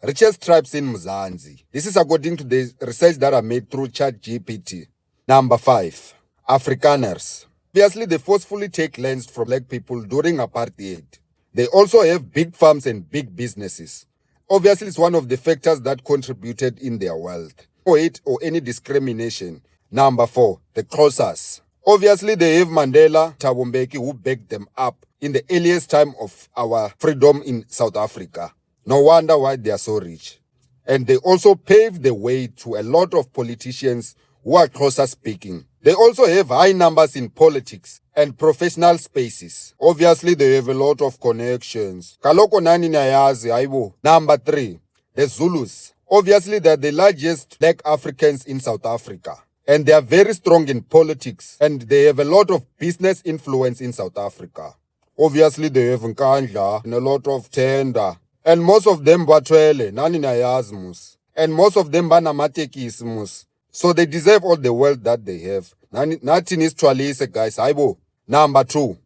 Richest tribes in Mzansi. This is according to the research that I made through ChatGPT. Number 5, Afrikaners. Obviously, they forcefully take lands from black people during apartheid. They also have big farms and big businesses. Obviously, it's one of the factors that contributed in their wealth. No hate or any discrimination. Number 4, the Xhosas. Obviously, they have Mandela, Thabo Mbeki, who backed them up in the earliest time of our freedom in South Africa. No wonder why they are so rich. And they also paved the way to a lot of politicians who are Xhosa speaking. They also have high numbers in politics and professional spaces. Obviously, they have a lot of connections. Kaloko nani nayazi, aibo. Number 3, the Zulus. Obviously, they're the largest black Africans in South Africa. And they are very strong in politics. And they have a lot of business influence in South Africa. Obviously, they have Nkandla and a lot of tender. And most of them batwele, nani nayazi mus. And most of them banamatekisi mus. So they deserve all the wealth that they have. Nothing is twalise, guys. Aibo. Number 2,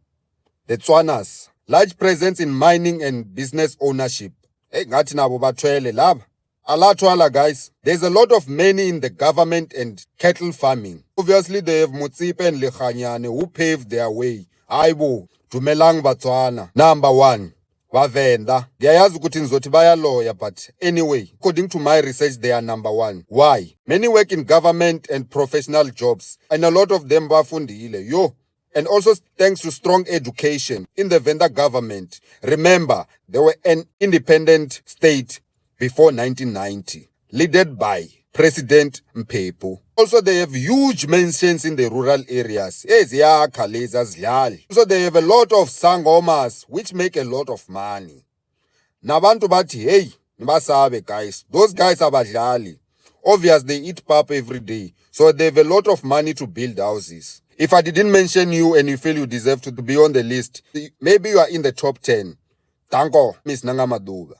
the Tswanas. Large presence in mining and business ownership. Hey, ngathi nabo batwele lab. Alatwala, guys. There's a lot of money in the government and cattle farming. Obviously, they have Mutsipe and Lekhanyane who paved their way. Aibo. Dumelang Batswana. Number 1, Bavenda. Ngiyayazi ukuthi nizothi bayaloya, but anyway, according to my research, they are number 1. Why? Many work in government and professional jobs, and a lot of them bafundile. Yo. And also thanks to strong education in the Venda government. Remember, they were an independent state before 1990, led by President Mpepu. Also, they have huge mansions in the rural areas. Also, they have a lot of sangomas, which make a lot of money. Nabantu bati, hey, nibasabe guys. Those guys are badlali. Obviously, they eat pap every day. So they have a lot of money to build houses. If I didn't mention you and you feel you deserve to be on the list, maybe you are in the top 10. Tanko, Miss Nangamaduga.